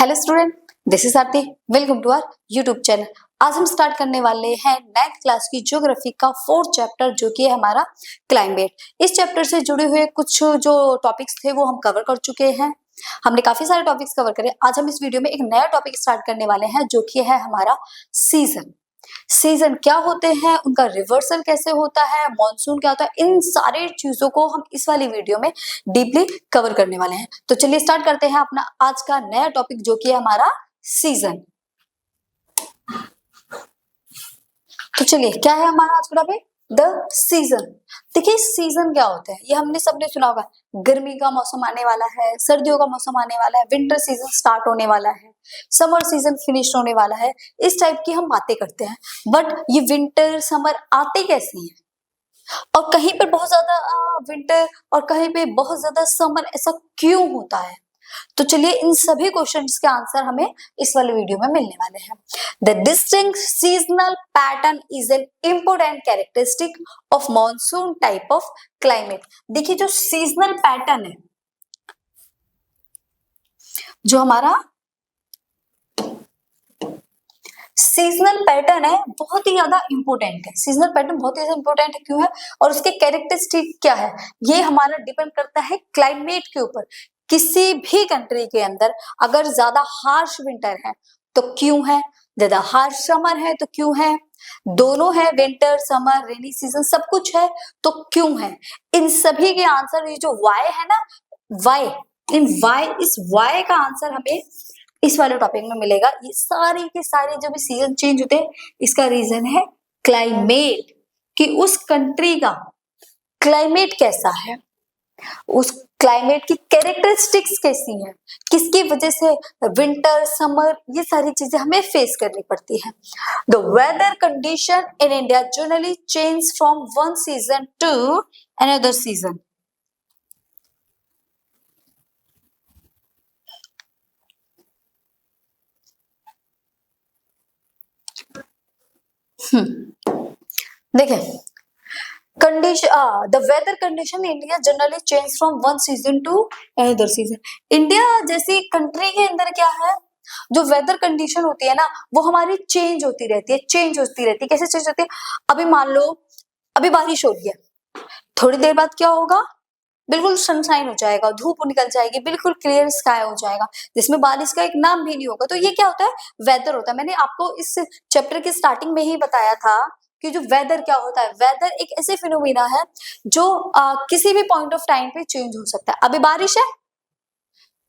Hello student, this is Aarti. Welcome to our YouTube channel. आज हम start करने वाले हैं 9th क्लास की ज्योग्राफी का 4th चैप्टर, जो कि है हमारा क्लाइमेट। इस चैप्टर से जुड़े हुए कुछ जो टॉपिक्स थे वो हम कवर कर चुके हैं। हमने काफी सारे टॉपिक्स कवर करे। आज हम इस वीडियो में एक नया टॉपिक स्टार्ट करने वाले हैं, जो कि है हमारा सीजन। सीजन क्या होते हैं, उनका रिवर्सल कैसे होता है, मॉनसून क्या होता है, इन सारी चीजों को हम इस वाली वीडियो में डीपली कवर करने वाले हैं। तो चलिए स्टार्ट करते हैं अपना आज का नया टॉपिक, जो कि है हमारा सीजन। तो चलिए, क्या है हमारा आज का टॉपिक? The season. देखिए, सीजन क्या होता है ये हमने सबने सुना होगा। गर्मी का मौसम आने वाला है, सर्दियों का मौसम आने वाला है, विंटर सीजन स्टार्ट होने वाला है, समर सीजन फिनिश होने वाला है। इस टाइप की हम बातें करते हैं। बट ये विंटर समर आते कैसे हैं, और कहीं पे बहुत ज्यादा विंटर और कहीं पे बहुत ज्यादा समर, ऐसा क्यों होता है? तो चलिए, इन सभी क्वेश्चंस के आंसर हमें इस वाले वीडियो में मिलने वाले हैं। The distinct seasonal pattern is an important characteristic of monsoon type of climate. देखिए, जो सीजनल पैटर्न है, जो हमारा सीजनल पैटर्न है, बहुत ही ज्यादा इंपॉर्टेंट है। सीजनल पैटर्न बहुत ही ज्यादा इंपॉर्टेंट है, क्यों है और उसके कैरेक्टरिस्टिक क्या है, ये हमारा डिपेंड करता है क्लाइमेट के ऊपर। किसी भी कंट्री के अंदर अगर ज्यादा हार्श विंटर है तो क्यों है, ज्यादा हार्श समर है तो क्यों है, दोनों है, विंटर समर रेनी सीजन सब कुछ है तो क्यों है। इन सभी के आंसर, ये जो वाई है ना, वाई, इस वाई का आंसर हमें इस वाले टॉपिक में मिलेगा। ये सारी के सारे जो भी सीजन चेंज होते हैं, इसका रीजन है क्लाइमेट, कि उस कंट्री का क्लाइमेट कैसा है, उस क्लाइमेट की कैरेक्टरिस्टिक्स कैसी हैं, किसकी वजह से विंटर समर ये सारी चीजें हमें फेस करनी पड़ती है। The weather condition in India generally change from one season to another season. देखिए, the weather condition in India generally change from one season to another season। India जैसी कंट्री के अंदर क्या है, जो वेदर कंडीशन होती है ना, वो हमारी चेंज होती रहती है। कैसे चेंज होती है? अभी मान लो, अभी बारिश हो रही है, थोड़ी देर बाद क्या होगा, बिल्कुल सनशाइन हो जाएगा, धूप निकल जाएगी, बिल्कुल क्लियर स्काई हो जाएगा, जिसमें बारिश का एक नाम भी नहीं होगा। तो ये क्या होता है? वेदर होता है। मैंने आपको इस चैप्टर की स्टार्टिंग में ही बताया था कि जो वेदर क्या होता है, वेदर एक ऐसे फिनोमिना है जो किसी भी पॉइंट ऑफ टाइम पे चेंज हो सकता है। अभी बारिश है,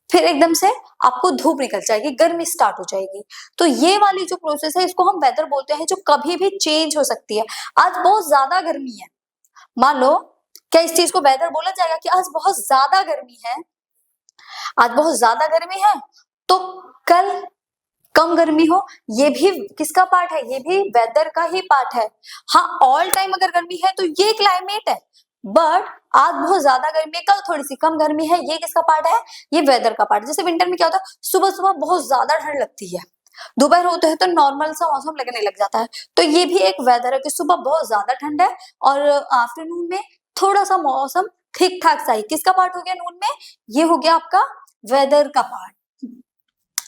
फिर एकदम से आपको धूप निकल जाएगी, गर्मी स्टार्ट हो जाएगी। तो ये वाली जो प्रोसेस है, इसको हम वेदर बोलते हैं, जो कभी भी चेंज हो सकती है। आज बहुत ज्यादा गर्मी है, मान लो, क्या इस चीज को वेदर बोला जाएगा कि आज बहुत ज्यादा गर्मी है? आज बहुत ज्यादा गर्मी है तो कल कम गर्मी हो, ये भी किसका पार्ट है? ये भी वेदर का ही पार्ट है। हाँ, ऑल टाइम अगर गर्मी है तो ये क्लाइमेट है, बट आज बहुत ज्यादा गर्मी है, कल थोड़ी सी कम गर्मी है, ये किसका पार्ट है? ये वेदर का पार्ट। जैसे विंटर में क्या होता है, सुबह सुबह बहुत ज्यादा ठंड लगती है, दोपहर होते हैं तो नॉर्मल सा मौसम लगने लग जाता है। तो ये भी एक वेदर है कि सुबह बहुत ज्यादा ठंड है और आफ्टरनून में थोड़ा सा मौसम ठीक ठाक सा ही। किसका पार्ट हो गया नून में? ये हो गया आपका वेदर का पार्ट।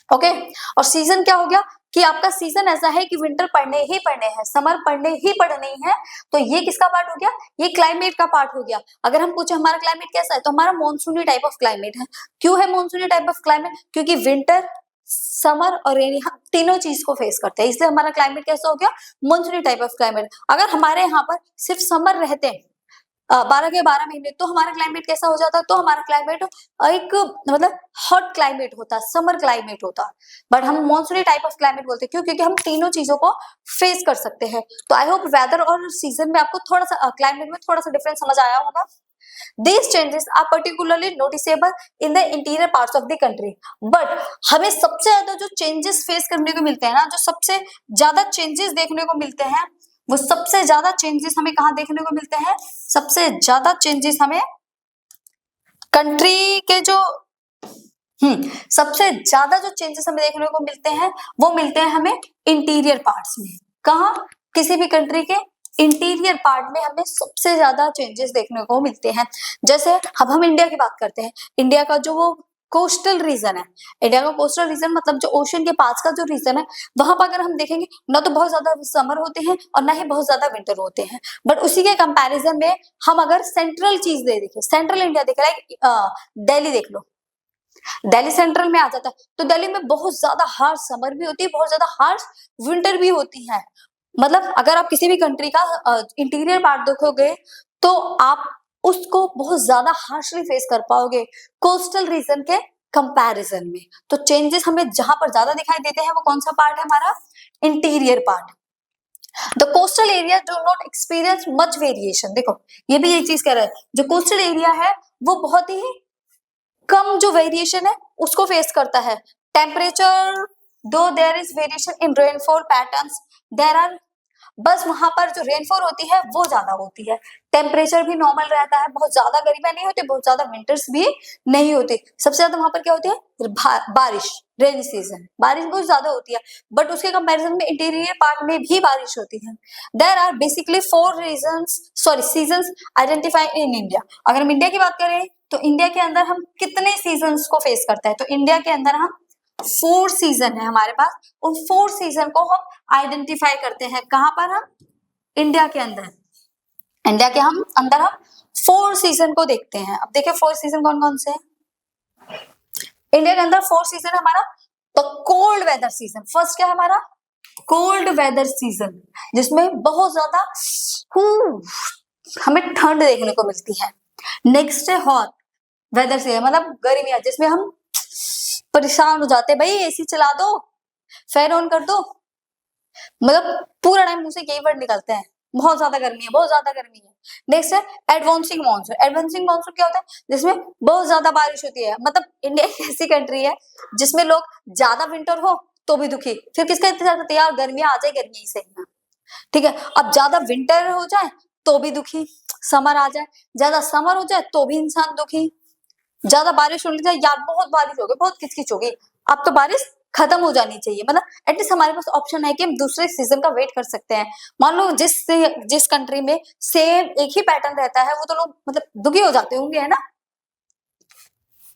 ओके, और सीजन क्या हो गया कि आपका सीजन ऐसा है कि विंटर पढ़ने ही पढ़ने हैं, समर पढ़ने ही पढ़ने हैं। तो ये किसका पार्ट हो गया? ये क्लाइमेट का पार्ट हो गया। अगर हम पूछे हमारा क्लाइमेट कैसा है, तो हमारा मॉनसूनी टाइप ऑफ क्लाइमेट है। क्यों है मॉनसूनी टाइप ऑफ क्लाइमेट? क्योंकि विंटर समर और रेनी, हम तीनों चीज को फेस करते हैं, इसलिए हमारा क्लाइमेट कैसा हो गया? मॉनसूनी टाइप ऑफ क्लाइमेट। अगर हमारे यहाँ पर सिर्फ समर रहते हैं 12 के 12 महीने, तो हमारा क्लाइमेट कैसा हो जाता? तो हमारा क्लाइमेट एक मतलब हॉट क्लाइमेट होता, समर क्लाइमेट होता। बट हम मॉनसूनी टाइप ऑफ क्लाइमेट बोलते हैं, क्यों? क्योंकि हम तीनों चीजों को फेस कर सकते हैं। तो आई होप वेदर और सीजन में आपको थोड़ा सा क्लाइमेट में थोड़ा सा डिफरेंस समझ आया होगा। These changes are particularly noticeable in the interior parts of the country। But हमें सबसे ज्यादा जो चेंजेस फेस करने को मिलते हैं ना, जो सबसे ज्यादा चेंजेस देखने को मिलते हैं, वो सबसे ज्यादा चेंजेस हमें कहाँ देखने को मिलते हैं? सबसे ज्यादा चेंजेस हमें कंट्री के जो सबसे ज्यादा जो चेंजेस हमें देखने को मिलते हैं, वो मिलते हैं हमें इंटीरियर पार्ट्स में। कहाँ? किसी भी कंट्री के इंटीरियर पार्ट में हमें सबसे ज्यादा चेंजेस देखने को मिलते हैं। जैसे अब हम इंडिया की बात करते हैं, इंडिया का जो वो कोस्टल रीजन है। इंडिया का कोस्टल रीजन मतलब जो ओशन के पास का जो रीजन है, वहां पर अगर हम देखेंगे ना तो बहुत ज्यादा समर होते हैं और ना ही बहुत ज्यादा विंटर होते हैं। बट उसी के कंपैरिजन में हम अगर सेंट्रल चीज देखें, सेंट्रल इंडिया देखे, लाइक दिल्ली देख लो, दिल्ली सेंट्रल में आ जाता है, तो दिल्ली में बहुत ज्यादा हार्श समर भी होती है, बहुत ज्यादा हार्श विंटर भी होती है। मतलब अगर आप किसी भी कंट्री का इंटीरियर पार्ट देखोगे तो आप उसको बहुत ज्यादा हार्शली फेस कर पाओगे कोस्टल रीजन के कंपैरिजन में। तो चेंजेस हमें जहां पर ज्यादा दिखाई देते हैं वो कौन सा पार्ट है हमारा, interior part. The coastal area do not experience much variation. देखो ये भी एक चीज कह रहा है, जो कोस्टल एरिया है वो बहुत ही कम जो वेरिएशन है उसको फेस करता है। टेम्परेचर दो there is variation in rainfall patterns there are, बस वहां पर जो रेनफॉल होती है वो ज्यादा होती है। टेम्परेचर भी नॉर्मल रहता है, बहुत ज्यादा गर्मियां नहीं होती, बहुत ज्यादा विंटर्स भी नहीं होती। सबसे ज्यादा वहां पर क्या होती है, बारिश, रेनी सीजन, बारिश बहुत ज्यादा होती है। बट उसके कंपैरिजन में इंटीरियर पार्ट में भी बारिश होती है। There are basically 4 regions seasons identified in India. अगर हम इंडिया की बात करें तो इंडिया के अंदर हम कितने सीजन्स को फेस करते हैं, तो इंडिया के अंदर हम 4 सीजन है हमारे पास। उन 4 सीजन को हम आइडेंटिफाई करते हैं। कहां पर, हम इंडिया के अंदर, इंडिया के अंदर हम 4 सीजन को देखते हैं। अब देखिए 4 सीजन कौन कौन से हैं इंडिया के अंदर। 4 सीजन है हमारा। तो कोल्ड वेदर सीजन, फर्स्ट क्या है हमारा, कोल्ड वेदर सीजन, जिसमें बहुत ज्यादा हमें ठंड देखने को मिलती है। नेक्स्ट है हॉट वेदर सीजन, मतलब गर्मियां, जिसमें हम परेशान हो जाते हैं, भाई एसी चला दो, फैन ऑन कर दो, मतलब पूरा टाइम मुंह से यही वर्ड निकलते हैं, बहुत ज्यादा गर्मी है, बहुत ज्यादा गर्मी है। नेक्स्ट है एडवांसिंग मानसून। एडवांसिंग मानसून क्या होता है, जिसमें बहुत ज्यादा बारिश होती है। मतलब इंडिया एक ऐसी कंट्री है जिसमें लोग ज्यादा विंटर हो तो भी दुखी, फिर किसका इंतजार करते हैं, यार गर्मियां आ जाए, गर्मी ही सही है, ठीक है। अब ज्यादा विंटर हो जाए तो भी दुखी, समर आ जाए, ज्यादा समर हो जाए तो भी इंसान दुखी, ज्यादा बारिश हो जाए, यार बहुत बारिश हो गई, बहुत किचकिच हो गई, अब तो बारिश खत्म हो जानी चाहिए। मतलब एटलीस्ट हमारे पास ऑप्शन है कि हम दूसरे सीजन का वेट कर सकते हैं। मान लो जिस कंट्री में सेम एक ही पैटर्न रहता है, वो तो लोग मतलब दुखी हो जाते होंगे, है ना।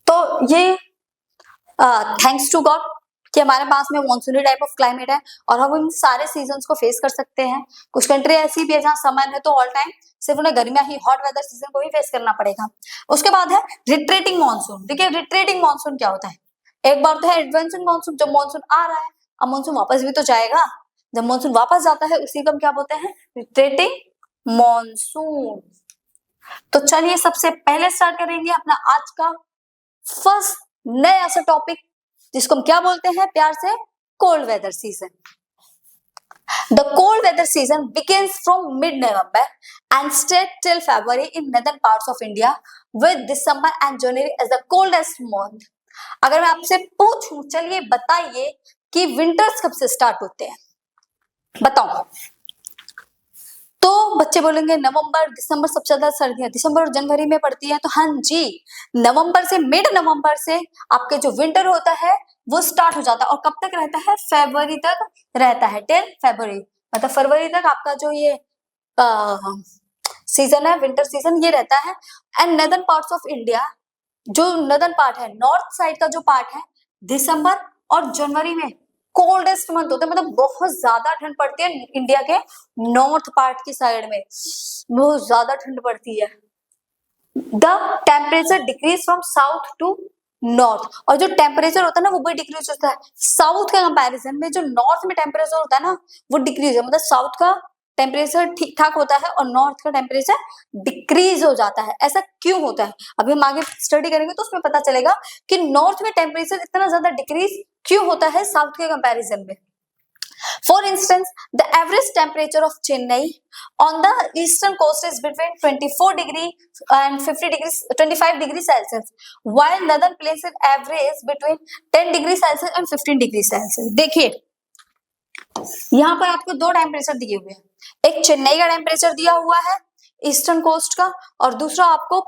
तो ये थैंक्स टू गॉड कि हमारे पास में मॉनसूनी टाइप ऑफ क्लाइमेट है और हम इन सारे सीजन्स को फेस कर सकते हैं। कुछ कंट्री ऐसी भी है जहाँ समर है तो ऑल टाइम सिर्फ उन्हें गर्मियां ही, हॉट वेदर सीजन को ही फेस करना पड़ेगा। उसके बाद है रिट्रेटिंग मानसून। देखिए रिट्रेटिंग मानसून क्या होता है, एक बार तो है एडवांसिंग मानसून, जब मानसून आ रहा है, अब मानसून वापस भी तो जाएगा, जब मानसून वापस जाता है उसी को हम क्या बोलते हैं, रिट्रेटिंग मानसून। तो चलिए सबसे पहले स्टार्ट करेंगे अपना आज का फर्स्ट नया सा टॉपिक, जिसको हम क्या बोलते हैं प्यार से, cold weather season. The cold weather season begins from mid-November and stays till February in northern parts of India, with December and January as the coldest month. अगर मैं आपसे पूछूं, चलिए बताइए कि विंटर्स कब से स्टार्ट होते हैं, बताओ। तो बच्चे बोलेंगे नवंबर, दिसंबर, सबसे ज्यादा सर्दियां दिसंबर और जनवरी में पड़ती है। तो हाँ जी, नवंबर से, मिड नवंबर से आपके जो विंटर होता है वो स्टार्ट हो जाता है और कब तक रहता है, फरवरी तक रहता है, टिल फरवरी, मतलब फरवरी तक आपका जो ये सीजन है, विंटर सीजन, ये रहता है। And northern parts of India, जो नदर्न पार्ट है, नॉर्थ साइड का जो पार्ट है, दिसंबर और जनवरी में कोल्डेस्ट मंथ होता है, मतलब बहुत ज्यादा ठंड पड़ती है इंडिया के नॉर्थ पार्ट की साइड में, बहुत ज्यादा ठंड पड़ती है। The temperature decreases from south to north, और जो टेम्परेचर होता है ना वो भी डिक्रीज होता है साउथ के कंपैरिजन में। जो नॉर्थ में टेम्परेचर होता है ना वो डिक्रीज है, मतलब साउथ का टेम्परेचर ठीक ठाक होता है और नॉर्थ का टेम्परेचर डिक्रीज हो जाता है। ऐसा क्यों होता है, अभी हम आगे स्टडी करेंगे तो उसमें पता चलेगा कि नॉर्थ में टेम्परेचर इतना ज्यादा डिक्रीज क्यों होता है साउथ के कंपैरिजन में। For instance, the average temperature of Chennai on the eastern coast is between 24 degree and 25 degrees Celsius, while northern places average between 10 degree Celsius and 15 degree Celsius. देखिए यहाँ पर आपको दो टेम्परेचर दिए हुए हैं, एक चेन्नई का टेम्परेचर दिया हुआ है ईस्टर्न कोस्ट का, और दूसरा आपको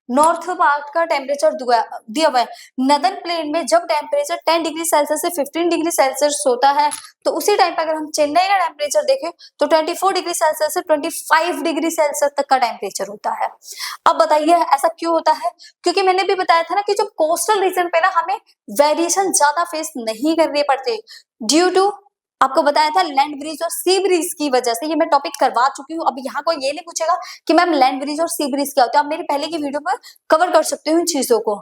नॉर्थ पार्ट का टेम्परेचर दिया हुआ है। नदर्न प्लेन में जब टेम्परेचर 10 डिग्री सेल्सियस से 15 डिग्री सेल्सियस होता है, तो उसी टाइम पे अगर हम चेन्नई का टेम्परेचर देखें तो 24 डिग्री सेल्सियस से 25 डिग्री सेल्सियस तक का टेम्परेचर होता है। अब बताइए ऐसा क्यों होता है? क्योंकि मैंने भी बताया था ना कि जो कोस्टल रीजन पे ना हमें वेरिएशन ज्यादा फेस नहीं करने पड़ते, ड्यू टू आपको बताया था लैंड ब्रिज और सी ब्रिज की वजह से। ये मैं टॉपिक करवा चुकी हूँ, अब यहाँ कोई ये नहीं पूछेगा कि मैम लैंड ब्रिज और सी ब्रिज क्या होता है, आप मेरी पहले की वीडियो पर कवर कर सकते हो इन चीजों को।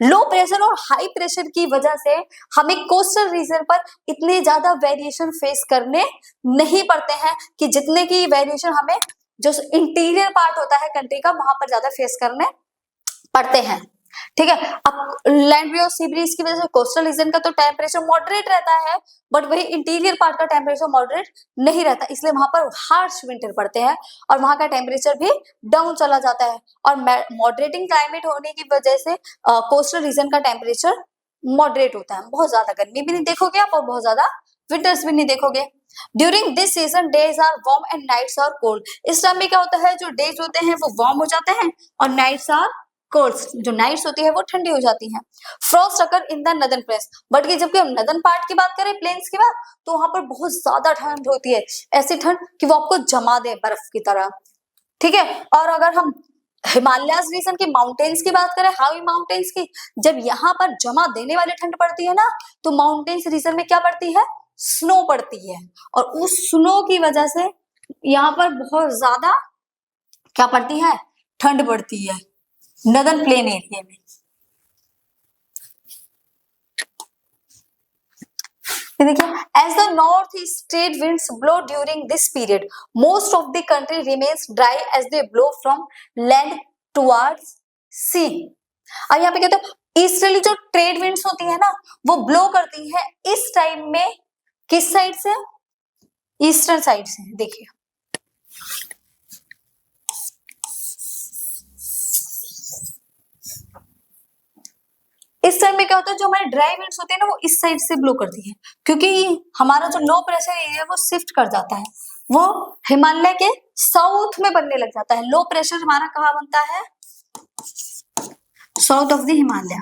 लो प्रेशर और हाई प्रेशर की वजह से हमें कोस्टल रीजन पर इतने ज्यादा वेरिएशन फेस करने नहीं पड़ते हैं कि जितने की वेरिएशन हमें जो इंटीरियर पार्ट होता है कंट्री का वहां पर ज्यादा फेस करने पड़ते हैं। ठीक है, अब लैंड ब्रिज और सी ब्रिज की वजह से कोस्टल रीजन का तो टेम्परेचर मॉडरेट रहता है, बट वही इंटीरियर पार्ट का टेम्परेचर मॉडरेट नहीं रहता, इसलिए वहां पर हार्श विंटर पड़ते हैं और वहां का टेम्परेचर भी डाउन चला जाता है। और मॉडरेटिंग क्लाइमेट होने की वजह से कोस्टल रीजन का टेम्परेचर मॉडरेट होता है, बहुत ज्यादा गर्मी भी नहीं देखोगे आप और बहुत ज्यादा विंटर्स भी नहीं देखोगे। During this season days are warm and nights are cold. इस टाइम में क्या होता है, जो डेज होते हैं वो वार्म हो जाते हैं और नाइट्स आर कोल्ड, जो नाइट्स होती है वो ठंडी हो जाती हैं। Frost occur in the northern plains, but कि जबकि हम नदर्न पार्ट की बात करें, प्लेन्स की बात, तो वहां पर बहुत ज्यादा ठंड होती है, ऐसी ठंड कि वो आपको जमा दे बर्फ की तरह। ठीक है, और अगर हम हिमालयस रीजन की माउंटेन्स की बात करें, हाई माउंटेन्स की, जब यहाँ पर जमा देने वाली ठंड पड़ती है ना, तो माउंटेन्स रीजन में क्या पड़ती है, स्नो पड़ती है, और उस स्नो की वजह से यहाँ पर बहुत ज्यादा क्या पड़ती है, ठंड पड़ती है नदर्न प्लेन एरिया में। देखिए, as the north east trade winds blow during this period, most of the country remains dry as they blow from land towards sea. अब यहाँ पे कहते हैं ईस्टर्ली जो ट्रेड विंड्स होती है ना, वो ब्लो करती है इस टाइम में, किस साइड से, ईस्टर्न साइड से। देखिए इस टाइम में क्या होता है, जो हमारे ड्राई विंड्स होते हैं ना वो इस साइड से ब्लो करती है, क्योंकि हमारा जो लो प्रेशर एरिया है वो शिफ्ट कर जाता है, वो हिमालय के साउथ में बनने लग जाता है। लो प्रेशर हमारा कहाँ बनता है, south of the Himalaya,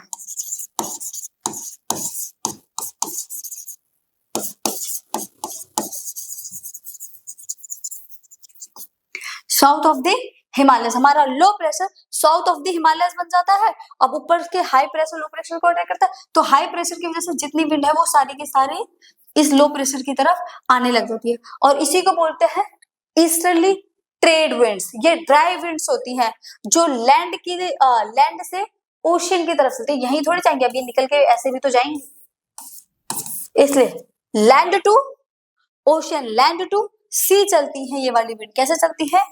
south of the Himalaya, हमारा low pressure south of the Himalaya बन जाता है। अब ऊपर के हाई प्रेशर लो प्रेशर को अटैक करता है, तो हाई प्रेशर की वजह से जितनी विंड है वो सारी की सारी इस लो प्रेशर की तरफ आने लग जाती है, और इसी को बोलते हैं ईस्टर्ली ट्रेड विंड्स। ये ड्राई विंड्स होती हैं जो लैंड से ओशियन की तरफ चलती है, यहीं थोड़ी जाएंगे, अब ये निकल के ऐसे भी तो जाएंगे, इसलिए land to ocean, land to sea चलती है ये वाली विंड। कैसे चलती है,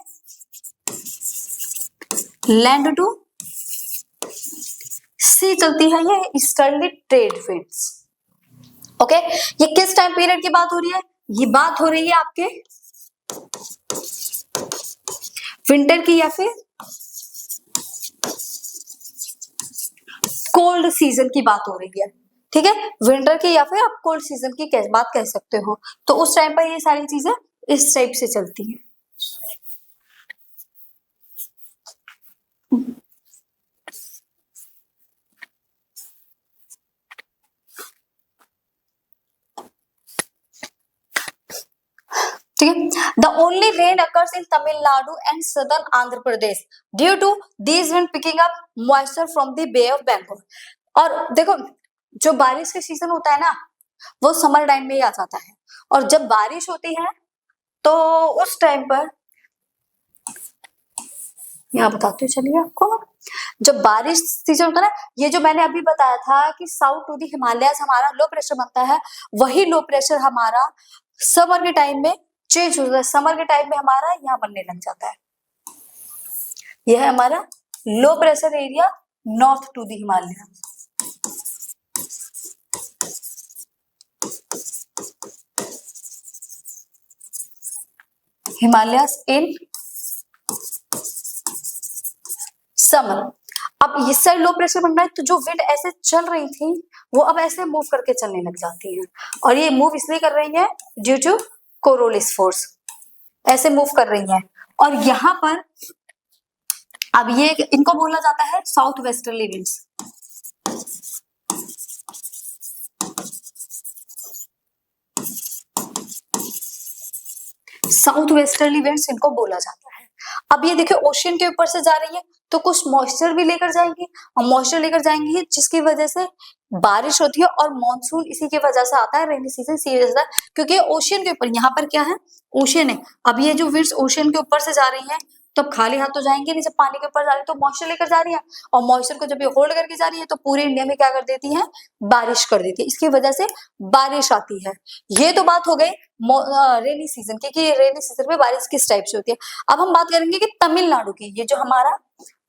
लैंड टू सी चलती है ये ईस्टर्ली ट्रेड विंड्स। ओके, ये किस टाइम पीरियड की बात हो रही है, ये बात हो रही है आपके विंटर की या फिर कोल्ड सीजन की बात हो रही है। ठीक है, विंटर की या फिर आप कोल्ड सीजन की बात कह सकते हो, तो उस टाइम पर ये सारी चीजें इस टाइप से चलती हैं। ठीक है, the only rain occurs in Tamil Nadu and southern Andhra Pradesh due to these wind picking up moisture from the Bay of Bengal. और देखो, जो बारिश का सीजन होता है ना वो समर टाइम में ही आ जाता है, और जब बारिश होती है तो उस टाइम पर यहाँ बताती हूँ, चलिए आपको, जब बारिश सीजन होता है ना, ये जो मैंने अभी बताया था कि साउथ टू दी हिमालय हमारा लो प्रेशर बनता है, वही लो प्रेशर हमारा समर के टाइम में चेंज हो जाता है, समर के टाइम में हमारा यहाँ बनने लग जाता है। यह है हमारा low pressure area north to the Himalaya. Himalayas in summer. अब इस साइड लो प्रेशर बन रहा है, तो जो विंड ऐसे चल रही थी वो अब ऐसे मूव करके चलने लग जाती है, और ये मूव इसलिए कर रही है ड्यू टू कोरोलिस फोर्स, ऐसे मूव कर रही है। और यहाँ पर अब ये इनको बोला जाता है south westerly winds. South westerly winds इनको बोला जाता है। अब ये देखिए ओशियन के ऊपर से जा रही है तो कुछ मॉइस्चर भी लेकर जाएंगी, और मॉइस्चर लेकर जाएंगी जिसकी वजह से बारिश होती है, और मॉनसून इसी की वजह से आता है, रेनी सीजन इसी वजह से, क्योंकि ओशियन के ऊपर, यहाँ पर क्या है, ओशियन है। अब ये जो विंड्स ओशियन के ऊपर से जा रही है तो खाली हाथ तो जाएंगे नहीं, जब पानी के ऊपर जा रही है तो मॉइस्चर लेकर जा रही है, और मॉइस्चर को जब ये होल्ड करके जा रही है तो पूरे इंडिया में क्या कर देती है, बारिश कर देती है, इसकी वजह से बारिश आती है। ये तो बात हो गई रेनी सीजन की, कि रेनी सीजन में बारिश किस टाइप से होती है। अब हम बात करेंगे कि तमिलनाडु की, ये जो हमारा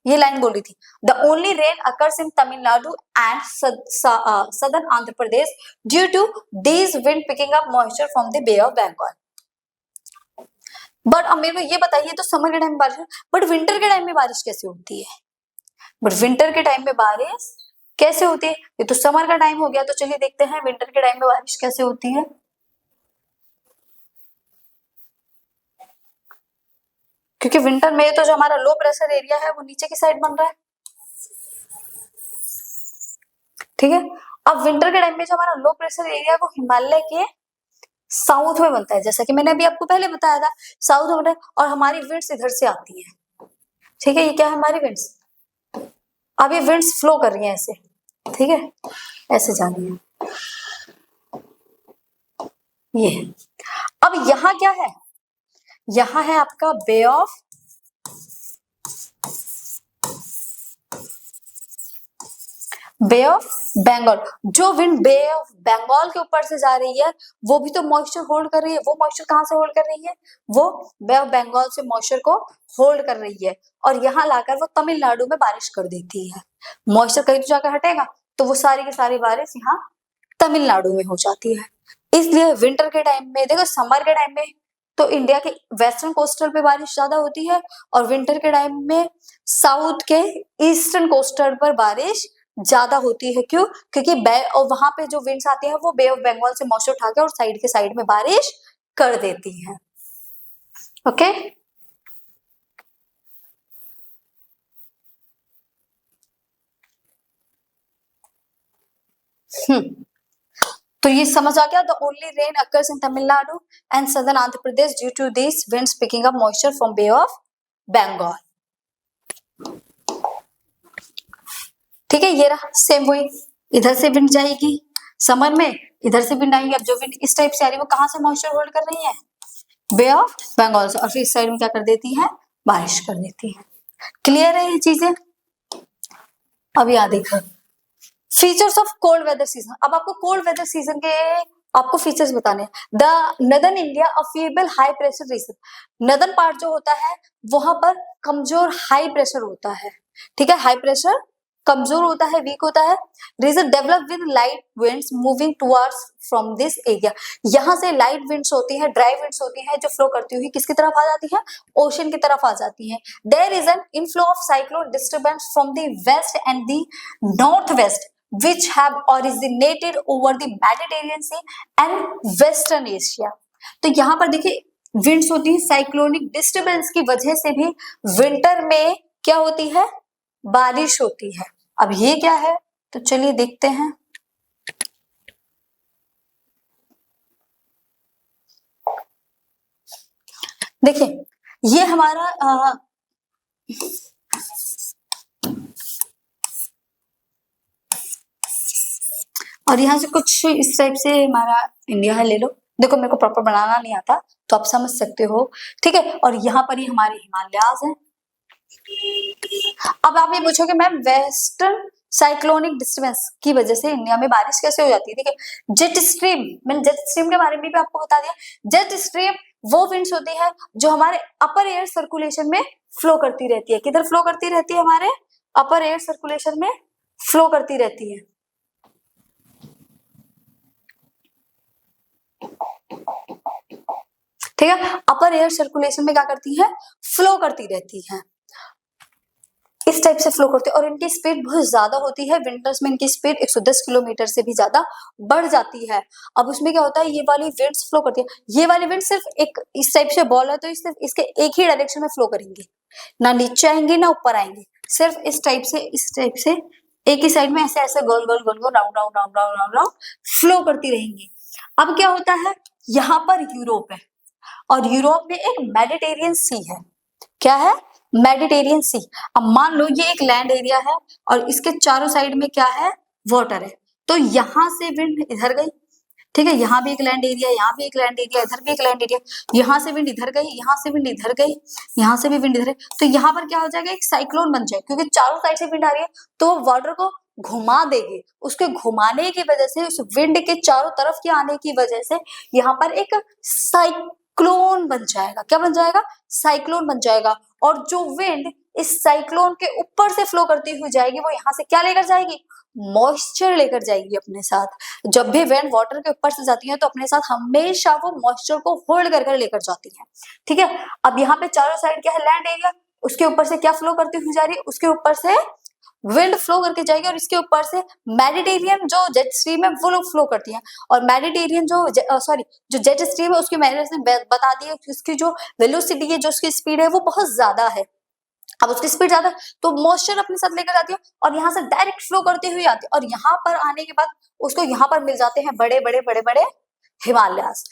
ये लाइन बोल रही थी, the only rain occurs in Tamil Nadu and southern Andhra Pradesh due to this wind picking up moisture from the Bay of Bengal. But अब मेरे को ये बताइए, तो समर के टाइम में बारिश, बट विंटर के टाइम में बारिश कैसे होती है, बट विंटर के टाइम में बारिश कैसे होती है, ये तो समर का टाइम हो गया, तो चलिए देखते हैं विंटर के टाइम में बारिश कैसे होती है। क्योंकि विंटर में तो जो हमारा लो प्रेशर एरिया है वो नीचे की साइड बन रहा है, ठीक है। अब विंटर के टाइम में जो हमारा लो प्रेशर एरिया है वो हिमालय के साउथ में बनता है, जैसा कि मैंने अभी आपको पहले बताया था, साउथ में बनता है, और हमारी विंड्स इधर से आती है, ठीक है। ये क्या है, हमारी विंड्स, अब ये विंड्स फ्लो कर रही है ऐसे, ठीक है, ऐसे जा रही है, ये। अब यहाँ क्या है, यहाँ है आपका बे ऑफ बंगाल। जो विंड बे ऑफ बंगाल के ऊपर से जा रही है वो भी तो मॉइस्चर होल्ड कर रही है, वो मॉइस्चर कहाँ से होल्ड कर रही है, वो बे ऑफ बंगाल से मॉइस्चर को होल्ड कर रही है, और यहाँ लाकर वो तमिलनाडु में बारिश कर देती है। मॉइस्चर कहीं तो जाकर हटेगा तो वो सारी की सारी बारिश यहाँ तमिलनाडु में हो जाती है। इसलिए विंटर के टाइम में देखो, समर के टाइम में तो इंडिया के वेस्टर्न कोस्टल पे बारिश ज्यादा होती है, और विंटर के टाइम में साउथ के ईस्टर्न कोस्टल पर बारिश ज्यादा होती है। क्यों? क्योंकि और वहां पे जो विंड्स आती है वो बे ऑफ बंगाल से मॉइस्चर उठा के और साइड के साइड में बारिश कर देती है। ओके, तो ये समझ आ गया, the only rain occurs in Tamil Nadu and southern Andhra Pradesh due to this winds picking up moisture from Bay of Bengal. ठीक है, ये रहा, सेम वही, इधर से विंड जाएगी समर में, इधर से विंड आएगी। अब जो विंड इस टाइप से आ रही है वो कहां से मॉइस्चर होल्ड कर रही है, बे ऑफ बंगाल से, और फिर इस साइड में क्या कर देती है, बारिश कर देती है। क्लियर है ये चीजें? अब याद देखो, features of cold weather season. अब आपको कोल्ड वेदर सीजन के आपको फीचर्स बताने हैं। The northern India a feeble high pressure region, northern part जो होता है वहां पर कमजोर हाई प्रेशर होता है, ठीक है, हाई प्रेशर कमजोर होता है, वीक होता है। Region develop with light winds moving towards from this area, यहाँ से लाइट विंड्स होती है, ड्राई विंड्स होती है, जो फ्लो करती हुई किसकी तरफ आ जाती है, ओशन की तरफ आ जाती है। There is an inflow of cyclone disturbance from the west and the north west which have originated over the Mediterranean Sea and Western Asia। तो यहाँ पर देखिए विंड्स होती है, साइक्लोनिक डिस्टर्बेंस की वजह से भी विंटर में क्या होती है, बारिश होती है। अब ये क्या है, तो चलिए देखते हैं। देखिए ये हमारा और यहाँ से कुछ इस टाइप से हमारा इंडिया है, ले लो। देखो मेरे को प्रॉपर बनाना नहीं आता तो आप समझ सकते हो, ठीक है। और यहाँ पर ही हमारे हिमालयाज हैं। अब आप ये पूछोगे मैम वेस्टर्न साइक्लोनिक डिस्टर्बेंस की वजह से इंडिया में बारिश कैसे हो जाती है, ठीक है। जेट स्ट्रीम, मैंने जेट स्ट्रीम के बारे में भी आपको बता दिया। जेट स्ट्रीम वो विंड्स होती है जो हमारे अपर एयर सर्कुलेशन में फ्लो करती रहती है। किधर फ्लो करती रहती है, हमारे अपर एयर सर्कुलेशन में फ्लो करती रहती है, ठीक है। अपर एयर सर्कुलेशन में क्या करती है, फ्लो करती रहती है। इस टाइप टाइप से फ्लो करते हैं और इनकी स्पीड बहुत ज्यादा होती है। विंटर्स में इनकी स्पीड 110 किलोमीटर से भी ज्यादा बढ़ जाती है। अब उसमें क्या होता है, ये वाली विंड्स फ्लो करती है, ये वाली विंड सिर्फ एक इस टाइप से बॉल है तो सिर्फ इसके एक ही डायरेक्शन में फ्लो करेंगे, ना नीचे आएंगे ना ऊपर आएंगे, सिर्फ इस टाइप से एक ही साइड में ऐसे ऐसे गोल गोल गोल गोल round round round round round round flow करती रहेंगी। अब क्या होता है, यहाँ पर यूरोप है और यूरोप में एक मेडिटेरियन सी है। क्या है? मेडिटेरियन सी। अब मान लो ये एक लैंड एरिया है और इसके चारों साइड में क्या है, वाटर है। तो यहां से विंड इधर गई, ठीक है, यहाँ भी एक लैंड एरिया, यहाँ भी एक लैंड एरिया, इधर भी एक लैंड एरिया, यहाँ से विंड इधर गई, यहाँ से विंड इधर गई, यहाँ से भी विंड इधर है। तो यहाँ पर क्या हो जाएगा, एक साइक्लोन बन जाएगा, क्योंकि चारों साइड से विंड आ रही है तो वो वाटर को घुमा देगी। उसके घुमाने की वजह से, उस विंड के चारों तरफ के आने की वजह से यहाँ पर एक साइक्लोन बन जाएगा। क्या बन जाएगा? साइक्लोन बन जाएगा। और जो विंड इस साइक्लोन के ऊपर से फ्लो करती हुई जाएगी, वो यहाँ से क्या लेकर जाएगी, मॉइस्चर लेकर जाएगी अपने साथ। जब भी विंड वाटर के ऊपर से जाती है तो अपने साथ हमेशा वो मॉइस्चर को होल्ड कर कर लेकर जाती है, ठीक है। अब यहाँ पे चारों साइड क्या है, लैंड एरिया, उसके ऊपर से क्या फ्लो करती हुई जा रही है, उसके ऊपर से विंड फ्लो करके जाएगी और इसके ऊपर से मेडिटेरियन जो जेट स्ट्रीम है वो लोग फ्लो करती है। और मेडिटेरियन जो जो जेट स्ट्रीम है उसकी मैंने बता दी है, उसकी जो वेलोसिटी है, जो उसकी स्पीड है वो बहुत ज्यादा है। अब उसकी स्पीड ज्यादा है तो मॉइस्चर अपने साथ लेकर जाती है और यहाँ से डायरेक्ट फ्लो करती हुई आती है और यहाँ पर आने के बाद उसको यहाँ पर मिल जाते हैं बड़े बड़े बड़े बड़े हिमालयास।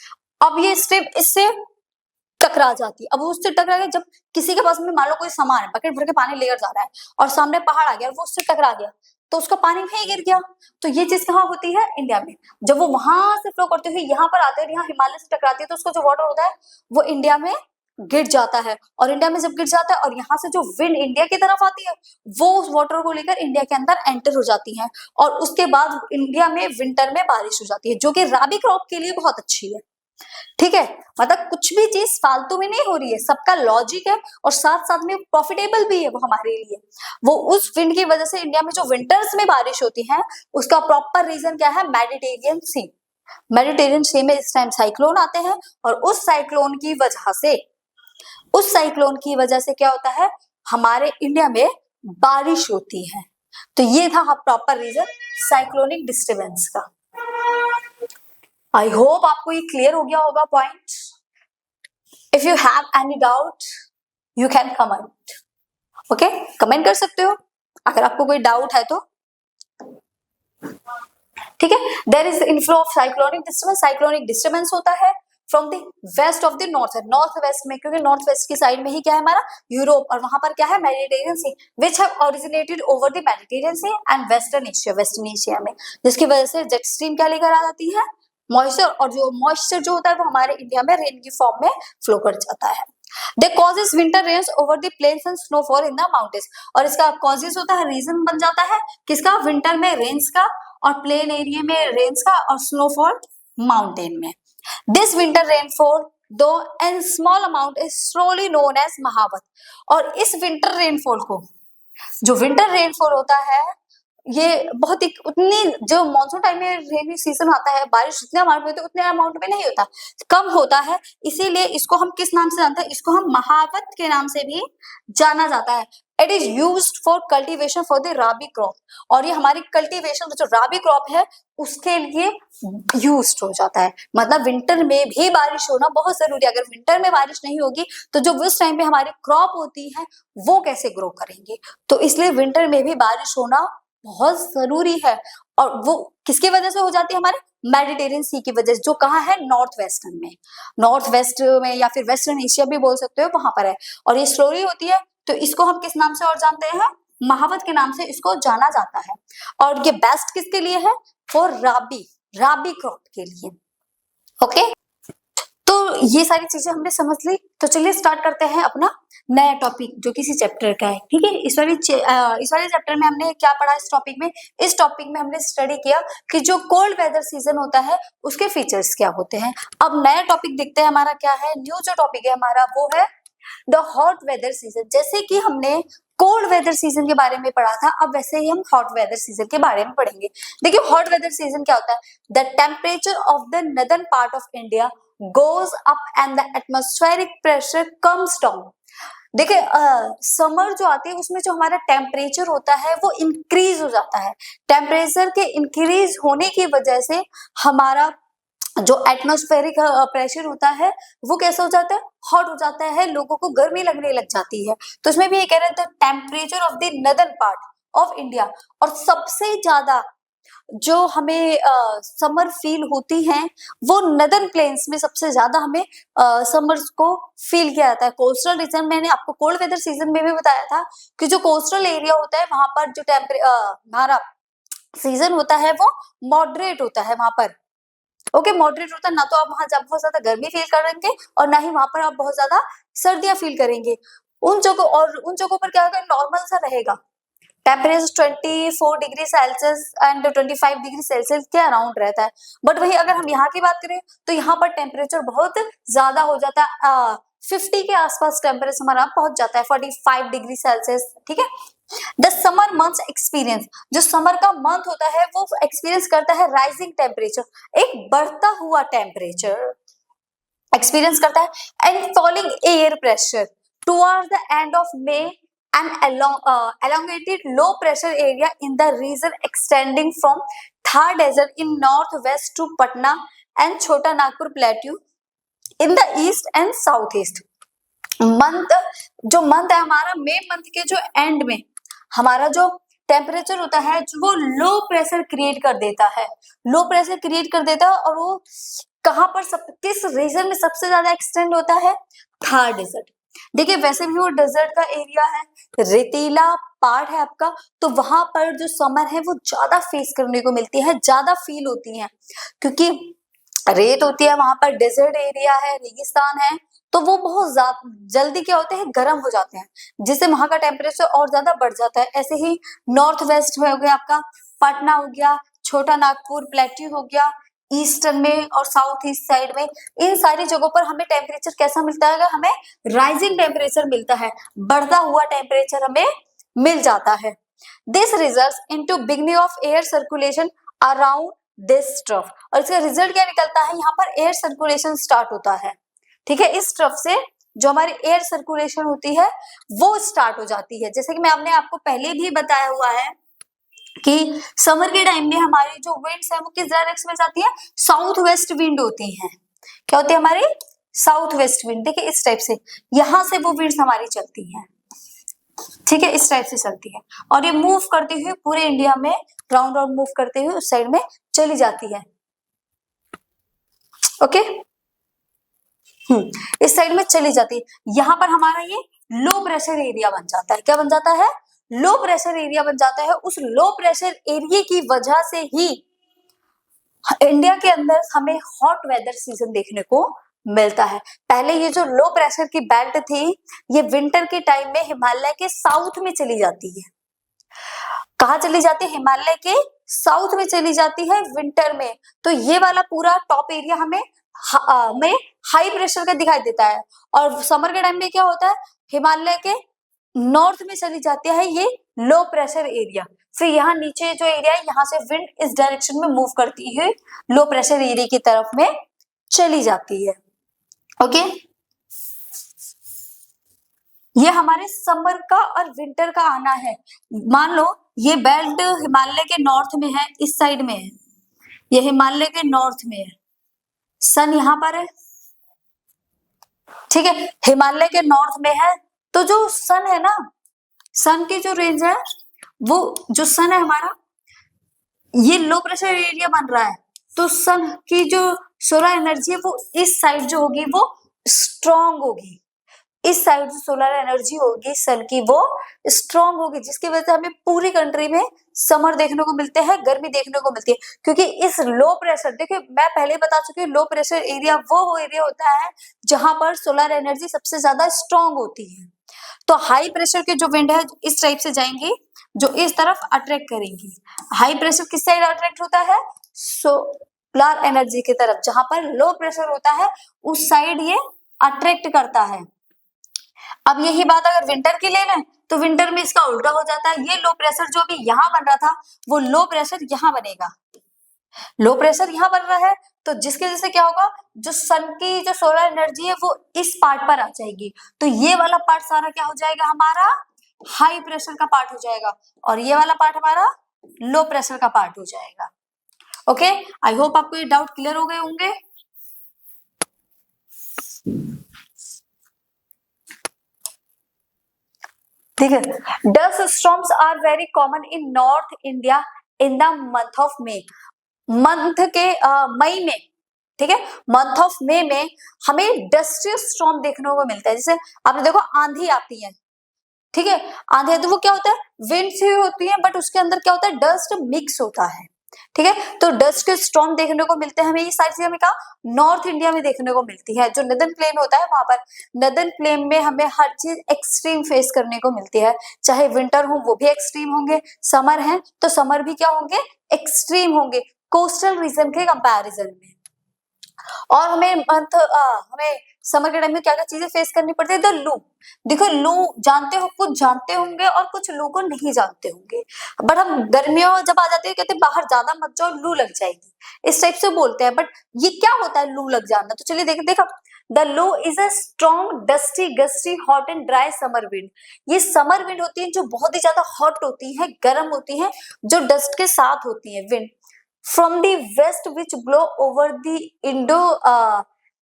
अब ये स्ट्रीम इससे टकरा जाती है। अब उससे टकरा गया, जब किसी के पास में मान लो कोई सामान है, बकेट भर के पानी लेकर जा रहा है और सामने पहाड़ आ गया और वो उससे टकरा गया तो उसका पानी वहीं गिर गया। तो ये चीज कहाँ होती है, इंडिया में। जब वो वहां से फ्लो करते हुए यहाँ पर आते हैं, यहाँ हिमालय से टकराती है तो उसका जो वाटर होता है वो इंडिया में गिर जाता है। और इंडिया में जब गिर जाता है और यहाँ से जो विंड इंडिया की तरफ आती है वो उस वाटर को लेकर इंडिया के अंदर एंटर हो जाती है और उसके बाद इंडिया में विंटर में बारिश हो जाती है, जो कि राबी क्रॉप के लिए बहुत अच्छी है, ठीक है। मतलब कुछ भी चीज फालतू में नहीं हो रही है, सबका लॉजिक है और साथ साथ में प्रॉफिटेबल भी है वो हमारे लिए। वो उस विंड की वजह से इंडिया में जो विंटर्स में बारिश होती है उसका प्रॉपर रीजन क्या है, मेडिटेरियन सी। मेडिटेरियन सी में इस टाइम साइक्लोन आते हैं और उस साइक्लोन की वजह से क्या होता है, हमारे इंडिया में बारिश होती है। तो ये था प्रॉपर रीजन साइक्लोनिक डिस्टर्बेंस का। आई होप आपको ये क्लियर हो गया होगा point. If you have any doubt you can comment, okay, comment कर सकते हो अगर आपको कोई डाउट है तो, ठीक है। There is inflow of cyclonic disturbance. Cyclonic disturbance होता है from the west of the north, north west में, क्योंकि नॉर्थ वेस्ट की साइड में ही क्या है हमारा यूरोप और वहां पर क्या है Mediterranean sea, which have originated over the Mediterranean sea and western Asia में, जिसकी वजह से जेट स्ट्रीम क्या लेकर आ जाती है, मॉइस्चर। और जो मॉइस्चर जो होता है वो हमारे इंडिया में रेन की फॉर्म में फ्लो कर जाता है। They causes winter rains over the plains and snowfall in the mountains. और इसका कॉजेस होता है, रीजन बन जाता है किसका, विंटर में रेन्स का और प्लेन एरिया में रेन्स का और स्नोफॉल माउंटेन में। This winter rainfall though in small amount is slowly known as Mahawat. और इस विंटर रेनफॉल को, जो विंटर रेनफॉल होता है ये बहुत ही उतनी, जो मानसून टाइम में रेनी सीजन आता है बारिश उतने अमाउंट में होती है उतने अमाउंट में नहीं होता, कम होता है, इसीलिए इसको हम किस नाम से जानते हैं, इसको हम महावत के नाम से भी जाना जाता है। It is used for cultivation for the rabi crop. और ये हमारी कल्टीवेशन जो राबी क्रॉप है उसके लिए यूज्ड हो जाता है। मतलब विंटर में भी बारिश होना बहुत जरूरी है। अगर विंटर में बारिश नहीं होगी तो जो उस टाइम पे हमारी क्रॉप होती है वो कैसे ग्रो करेंगे, तो इसलिए विंटर में भी बारिश होना बहुत जरूरी है। और वो किसकी वजह से हो जाती है, हमारे मेडिटेरियन सी की वजह से, जो कहाँ है, नॉर्थ वेस्टर्न में, नॉर्थ वेस्ट में या फिर वेस्टर्न एशिया भी बोल सकते हो, वहां पर है। और ये स्लोली होती है तो इसको हम किस नाम से और जानते हैं, महावत के नाम से इसको जाना जाता है। और ये बेस्ट किसके लिए है, फॉर राबी क्रॉप के लिए, ओके। तो ये सारी चीजें हमने समझ ली, तो चलिए स्टार्ट करते हैं अपना नया टॉपिक जो किसी चैप्टर का है, ठीक है। इस वाले चैप्टर में हमने क्या पढ़ा, इस टॉपिक में हमने स्टडी किया कि जो कोल्ड वेदर सीजन होता है उसके फीचर्स क्या होते हैं। अब नया टॉपिक देखते हैं हमारा क्या है, न्यू जो टॉपिक है हमारा वो है द हॉट वेदर सीजन। जैसे कि हमने कोल्ड वेदर सीजन के बारे में पढ़ा था, अब वैसे ही हम हॉट वेदर सीजन के बारे में पढ़ेंगे। देखिए हॉट वेदर सीजन क्या होता है, the temperature of the northern part of India goes up and the atmospheric pressure comes down। देखिए समर जो आती है उसमें जो हमारा टेम्परेचर होता है वो इंक्रीज हो जाता है। टेम्परेचर के इंक्रीज होने की वजह से हमारा जो एटमॉस्फेरिक प्रेशर होता है वो कैसा हो जाता है, हॉट हो जाता है, लोगों को गर्मी लगने लग जाती है। तो इसमें भी ये कह रहे थे temperature of the northern part of India, और सबसे ज्यादा जो हमें समर फील होती है वो नदर्न प्लेन्स में सबसे ज्यादा हमें समर्स को फील किया जाता है। कोस्टल रीजन, मैंने आपको कोल्ड वेदर सीजन में भी बताया था कि जो कोस्टल एरिया होता है वहां पर जो हमारा सीजन होता है वो मॉडरेट होता है वहां पर। ओके, मॉडरेट होता है, ना तो आप वहां बहुत ज्यादा गर्मी फील करेंगे और ना ही वहां पर आप बहुत ज्यादा सर्दियां फील करेंगे। उन जगहों पर क्या होगा, नॉर्मल सा रहेगा, temperature 24 degree Celsius and 25 degree Celsius के अराउंड रहता है। बट वही अगर हम यहाँ की बात करें तो यहाँ पर टेम्परेचर बहुत ज्यादा हो जाता है, 50 के आसपास टेम्परेचर हमारा पहुंच जाता है, 45 डिग्री सेल्सियस। ठीक है, द समर मंथ्स एक्सपीरियंस, जो समर का मंथ होता है वो एक्सपीरियंस करता है राइजिंग टेम्परेचर, एक बढ़ता हुआ टेम्परेचर एक्सपीरियंस करता है, and falling air pressure towards the end of May and elongated low pressure area in the region extending from Thar Desert in northwest to Patna and Chota Nagpur Plateau in the east and southeast। Month, जो month है हमारा, मई month के जो and में हमारा जो temperature होता है वो लो प्रेशर क्रिएट कर देता है, लो प्रेशर क्रिएट कर देता है। और वो कहां पर किस रीजन में सबसे ज्यादा एक्सटेंड होता है, थार डेजर्ट। देखिए वैसे भी वो डेजर्ट का एरिया है, रेतीला पार्ट है आपका, तो वहां पर जो समर है वो ज्यादा फेस करने को मिलती है, ज्यादा फील होती है, क्योंकि रेत होती है वहां पर, डेजर्ट एरिया है, रेगिस्तान है, तो वो बहुत जल्दी क्या होते हैं, गर्म हो जाते हैं, जिससे वहां का टेम्परेचर और ज्यादा बढ़ जाता है। ऐसे ही नॉर्थ वेस्ट में हो गया आपका, पटना हो गया, छोटा नागपुर प्लेट्यू हो गया, ईस्टर्न में और साउथ ईस्ट साइड में, इन सारी जगहों पर हमें टेम्परेचर कैसा मिलता है, हमें राइजिंग टेम्परेचर मिलता है, बढ़ता हुआ टेम्परेचर हमें मिल जाता है। This results into beginning of air circulation around this trough, और इसका रिजल्ट क्या निकलता है, यहाँ पर एयर सर्कुलेशन स्टार्ट होता है। ठीक है, इस ट्रफ से जो हमारी एयर सर्कुलेशन होती है वो स्टार्ट हो जाती है। जैसे कि मैं आपने आपको पहले भी बताया हुआ है कि समर के टाइम में हमारी जो विंड्स है वो किस डायरेक्शन में जाती है, साउथ वेस्ट विंड होती है। क्या होती है हमारी, साउथ वेस्ट विंड। देखिए इस टाइप से यहां से वो विंड्स हमारी चलती है, ठीक है, इस टाइप से चलती है, और ये मूव करती हुई पूरे इंडिया में राउंड राउंड मूव करते हुए उस साइड में चली जाती है। ओके, इस साइड में चली जाती है, यहाँ पर हमारा ये लो प्रेशर एरिया बन जाता है। क्या बन जाता है, लो प्रेशर एरिया बन जाता है। उस लो प्रेशर एरिया की वजह से ही इंडिया के अंदर हमें हॉट वेदर सीजन देखने को मिलता है। पहले ये जो लो प्रेशर की बेल्ट थी ये विंटर के टाइम में हिमालय के साउथ में चली जाती है। कहा चली जाती है, हिमालय के साउथ में चली जाती है विंटर में। तो ये वाला पूरा टॉप एरिया हमें में हाई प्रेशर का दिखाई देता है, और समर के टाइम में क्या होता है, हिमालय के नॉर्थ में चली जाती है ये लो प्रेशर एरिया। फिर यहाँ नीचे जो एरिया है यहाँ से विंड इस डायरेक्शन में मूव करती है, लो प्रेशर एरिया की तरफ में चली जाती है। ओके, ये हमारे समर का और विंटर का आना है। मान लो ये बेल्ट हिमालय के नॉर्थ में है, इस साइड में है, ये हिमालय के नॉर्थ में है, सन यहाँ पर है, ठीक है, हिमालय के नॉर्थ में है। तो जो सन है ना, सन की जो रेंज है, वो जो सन है हमारा, ये लो प्रेशर एरिया बन रहा है, तो सन की जो सोलर एनर्जी है वो इस साइड जो होगी वो स्ट्रॉन्ग होगी, इस साइड जो सोलर एनर्जी होगी सन की वो स्ट्रॉन्ग होगी, जिसकी वजह से हमें पूरी कंट्री में समर देखने को मिलते हैं, गर्मी देखने को मिलती है। क्योंकि इस लो प्रेशर, देखिए मैं पहले बता चुकी हूँ, लो प्रेशर एरिया वो एरिया होता है जहां पर सोलर एनर्जी सबसे ज्यादा स्ट्रॉन्ग होती है। तो हाई प्रेशर के जो विंड है इस टाइप से जाएंगी, जो इस तरफ अट्रैक्ट करेंगी। हाई प्रेशर किस साइड अट्रैक्ट होता है, सोलर एनर्जी की तरफ। जहां पर लो प्रेशर होता है उस साइड ये अट्रैक्ट करता है। अब यही बात अगर विंटर की ले लें तो विंटर में इसका उल्टा हो जाता है, ये लो प्रेशर जो भी यहाँ बन रहा था वो लो प्रेशर यहाँ बनेगा, लो प्रेशर यहाँ बन रहा है, तो जिसकी वजह से क्या होगा, जो सन की जो सोलर एनर्जी है वो इस पार्ट पर आ जाएगी, तो ये वाला पार्ट सारा क्या हो जाएगा हमारा, हाई प्रेशर का पार्ट हो जाएगा, और ये वाला पार्ट हमारा लो प्रेशर का पार्ट हो जाएगा। ओके, आई होप आपको ये डाउट क्लियर हो गए होंगे। ठीक है, dust storms are very common in north India in the month of May, month के मई में, ठीक है, मंथ ऑफ मे में हमें डस्टी स्टॉर्म देखने को मिलता है। जैसे आपने देखो आंधी आती है, ठीक है, आंधी तो वो क्या होता है, विंड से होती है, बट उसके अंदर क्या होता है, डस्ट मिक्स होता है, ठीक है, तो डस्ट के स्टॉर्म देखने को मिलते हैं हमें, ये सारी चीजें हमें कहा नॉर्थ इंडिया में देखने को मिलती है। जो नदर्न प्लेन होता है वहां पर, नदर्न प्लेन में हमें हर चीज एक्सट्रीम फेस करने को मिलती है, चाहे विंटर हो वो भी एक्सट्रीम होंगे, समर है तो समर भी क्या होंगे, एक्सट्रीम होंगे कोस्टल रीजन के कंपैरिजन में। और हमें हमें समर के टाइम में क्या क्या चीजें फेस करनी पड़ती है, द लू। देखो लू जानते हो, कुछ जानते होंगे और कुछ लू को नहीं जानते होंगे, बट हम गर्मियों जब आ जाती है कहते हैं बाहर ज्यादा मत जाओ लू लग जाएगी, इस टाइप से बोलते हैं, बट ये क्या होता है लू लग जाना, तो चलिए देखो द लू is a strong dusty gusty hot and dry summer wind. ये समर विंड होती है जो बहुत ही ज्यादा हॉट होती है, गर्म होती है, जो डस्ट के साथ होती है wind, from the west which blow over the Indo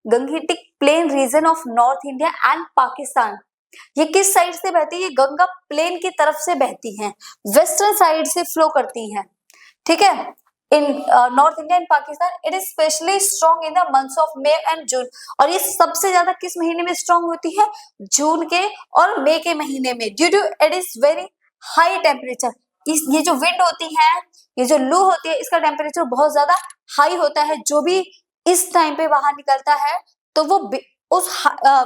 Gangetic plain region of North India and Pakistan। ये किस साइड से बहती है, ये गंगा प्लेन की तरफ से बहती हैं, वेस्टर्न साइड से फ्लो करती हैं, ठीक है, in north India and Pakistan. It is specially strong in the months of May and June, और ये सबसे ज्यादा किस महीने में स्ट्रॉन्ग होती है, जून के और मई के महीने में, due to it is very high temperature. ये जो विंड होती है, ये जो लू होती है, इसका टेम्परेचर बहुत ज्यादा हाई होता है, जो भी इस टाइम पे बाहर निकलता है तो वो उस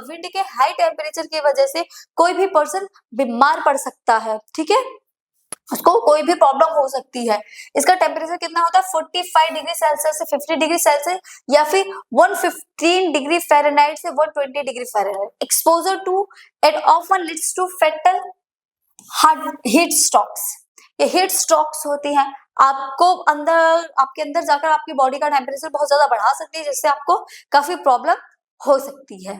विंड के हाई टेम्परेचर की वजह से कोई भी पर्सन बीमार पड़ सकता है, ठीक है, उसको कोई भी प्रॉब्लम हो सकती है। इसका टेम्परेचर कितना होता है, 45 डिग्री सेल्सियस से 50 डिग्री सेल्सियस, या फिर 115 डिग्री फ़ारेनहाइट से 120 degree Fahrenheit. Exposure to it often leads to fatal heat strokes. ये हीट स्ट्रोक्स होती हैं, आपके अंदर जाकर आपकी बॉडी का टेम्परेचर बहुत ज्यादा बढ़ा सकती है, जिससे आपको काफी प्रॉब्लम हो सकती है।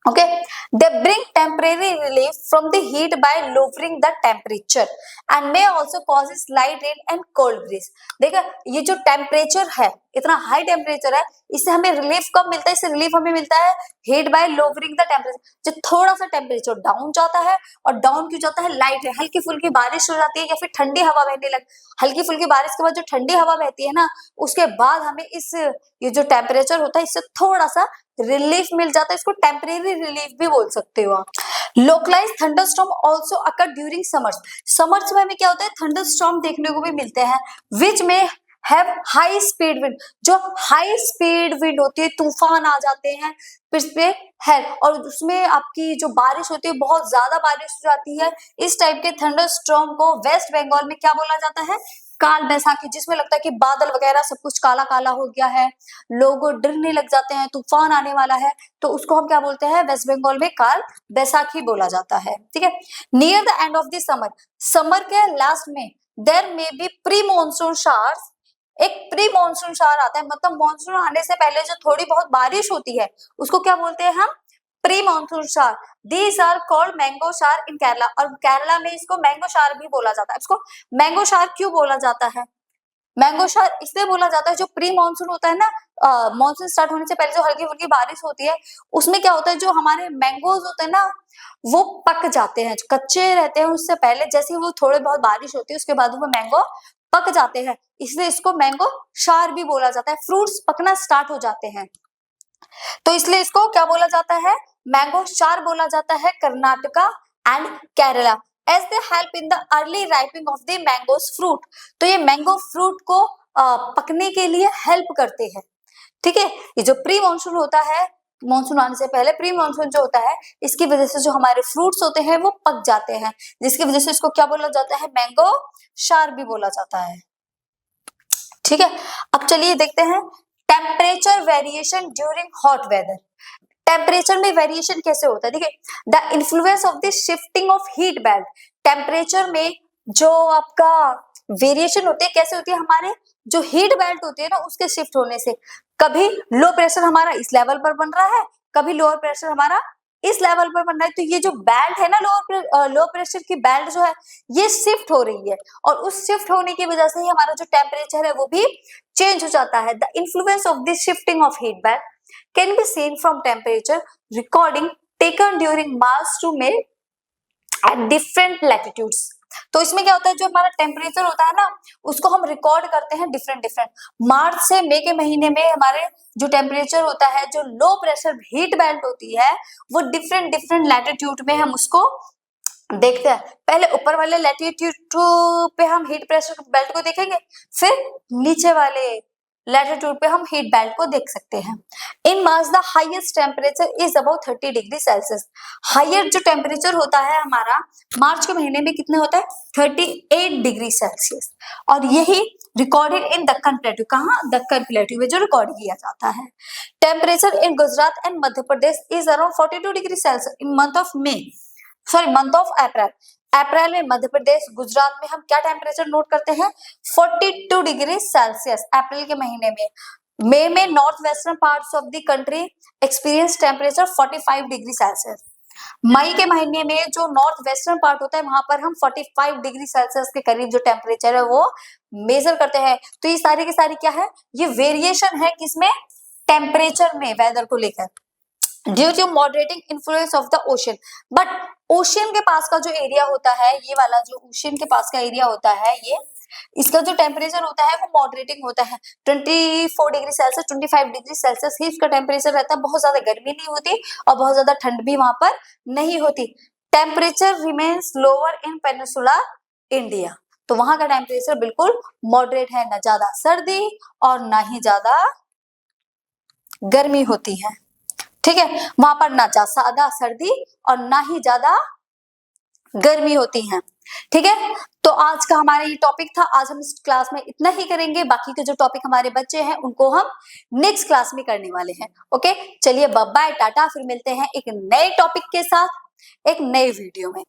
Okay, they bring temporary relief from the heat by lowering the temperature and may also cause slight rain and cold breeze। देखा, ये जो टेम्परेचर है, इतना हाई टेम्परेचर है, इससे हमें रिलीफ कब मिलता है, इससे रिलीफ हमें मिलता है heat bye lowering the temperature. जो थोड़ा सा टेम्परेचर डाउन जाता है, और डाउन क्यों जाता है, लाइट है, हल्की फुल्की बारिश हो जाती है, या फिर ठंडी हवा बहने लग, हल्की फुल्की बारिश के बाद जो ठंडी हवा बहती है ना, उसके बाद हमें ये जो टेम्परेचर होता है, इससे थोड़ा सा रिलीफ मिल जाता है, इसको टेम्परेरी रिलीफ भी बोल सकते हो आप। लोकलाइज थंडरस्टॉर्म आल्सो अकर ड्यूरिंग समर्स। समर्स में हमें क्या होता है, थंडरस्टॉर्म देखने को भी मिलते हैं, विच में हैव हाई स्पीड विंड। जो हाई स्पीड विंड होती है, तूफान आ जाते हैं पे है, और उसमें आपकी जो बारिश होती है, बहुत ज्यादा बारिश हो जाती है। इस टाइप के थंडरस्टॉर्म को वेस्ट बंगाल में क्या बोला जाता है, काल बैसाखी, जिसमें लगता है कि बादल वगैरह सब कुछ काला काला हो गया है, लोग डरने लग जाते हैं, तूफान आने वाला है, तो उसको हम क्या बोलते हैं, वेस्ट बंगाल में काल बैसाखी बोला जाता है, ठीक है। Near the end of the summer, summer के लास्ट में there may be pre monsoon showers. एक प्री मॉनसून शावर आता है, मतलब मॉनसून आने से पहले जो थोड़ी बहुत बारिश होती है, उसको क्या बोलते हैं हम, pre monsoon shower. These are called mango shower in Kerala, और केरला में इसको मैंगो शावर भी बोला जाता है। इसको मैंगो शावर क्यों बोला जाता है, मैंगो शावर इसलिए बोला जाता है, जो प्री मॉनसून होता है ना, मॉनसून स्टार्ट होने से पहले जो हल्की फुल्की बारिश होती है, उसमें क्या होता है, जो हमारे मैंगोज होते हैं ना, वो पक जाते हैं, कच्चे रहते हैं उससे पहले, जैसे ही वो थोड़े बहुत बारिश होती है उसके बाद वो मैंगो पक जाते हैं, इसलिए इसको मैंगो शावर भी बोला जाता है। फ्रूट्स पकना स्टार्ट हो जाते हैं, तो इसलिए इसको क्या बोला जाता है, मैंगो शावर बोला जाता है, Karnataka and Kerala. As they help in the early ripening of the mangoes fruit, तो ये मैंगो फ्रूट को पकने के लिए हेल्प करते हैं, ठीक है। ये जो प्री मॉनसून होता है, मॉनसून आने से पहले प्री मॉनसून जो होता है, इसकी वजह से जो हमारे फ्रूट्स होते हैं वो पक जाते हैं, जिसकी वजह से इसको क्या बोला जाता है, मैंगो शावर भी बोला जाता है, ठीक है। अब चलिए देखते हैं temperature variation during hot weather. Temperature में वेरिएशन कैसे होता है, देखिए, the influence of the shifting of heat band. Temperature में जो आपका वेरिएशन होती है, कैसे होती है, हमारे जो हीट बेल्ट होती है ना उसके शिफ्ट होने से, कभी लो प्रेशर हमारा इस लेवल पर बन रहा है, कभी लोअर प्रेशर हमारा इस लेवल पर बन रहा है, तो ये जो बेल्ट है ना लो प्रेशर की बेल्ट जो है ये शिफ्ट हो रही है, और उस शिफ्ट होने की वजह से ही हमारा जो टेम्परेचर है वो भी चेंज हो जाता है। The influence of this shifting of heat belt can be seen from temperature recording taken during March two may at different latitudes. तो इसमें क्या होता है, जो हमारा टेम्परेचर होता है ना उसको हम रिकॉर्ड करते हैं डिफरेंट डिफरेंट, मार्च से मई के महीने में हमारे जो टेम्परेचर होता है, जो लो प्रेशर हीट बेल्ट होती है वो डिफरेंट डिफरेंट लैटिट्यूड में हम उसको देखते हैं। पहले ऊपर वाले लैटिट्यूड पे हम हीट प्रेशर बेल्ट को देखेंगे, फिर नीचे वाले लैटिट्यूड पे हम हीट बेल्ट को देख सकते हैं। In March the highest temperature is about 30 degree Celsius. Highest जो टेम्परेचर होता है हमारा मार्च के महीने में कितने होता है, 38 डिग्री सेल्सियस, और यही रिकॉर्डेड इन दक्कन प्लेट्यू, कहाँ, दक्कन प्लेट्यू में जो रिकॉर्ड किया जाता है। Temperature in Gujarat and Madhya Pradesh is around 42 degree Celsius in month of April. अप्रैल में मध्य प्रदेश गुजरात में हम क्या टेम्परेचर नोट करते हैं, 42 डिग्री सेल्सियस अप्रैल के महीने में। मई में north western parts of the country experience temperature 45 degree Celsius. मई के महीने में जो नॉर्थ वेस्टर्न पार्ट होता है वहां पर हम 45 डिग्री सेल्सियस के करीब जो टेम्परेचर है वो मेजर करते हैं। तो ये सारी की सारी क्या है, ये वेरिएशन है किसमें, टेम्परेचर में, वेदर को लेकर, due to moderating influence of the ocean. But ocean के पास का जो एरिया होता है, ये वाला जो ओशन के पास का एरिया होता है, ये इसका जो टेम्परेचर होता है वो मॉडरेटिंग होता है। 24 डिग्री सेल्सियस 25 डिग्री सेल्सियस ही इसका टेम्परेचर रहता है। बहुत ज्यादा गर्मी नहीं होती और बहुत ज्यादा ठंड भी वहां पर नहीं होती। Temperature remains lower in peninsula India, तो वहां का टेम्परेचर बिल्कुल मॉडरेट है, न ज्यादा सर्दी और ना ही ज्यादा गर्मी होती है। ठीक है, वहां पर ना ज्यादा सर्दी और ना ही ज्यादा गर्मी होती है। ठीक है, तो आज का हमारा ये टॉपिक था। आज हम इस क्लास में इतना ही करेंगे, बाकी के जो टॉपिक हमारे बच्चे हैं उनको हम नेक्स्ट क्लास में करने वाले हैं। ओके, चलिए बाय बाय टाटा, फिर मिलते हैं एक नए टॉपिक के साथ एक नए वीडियो में।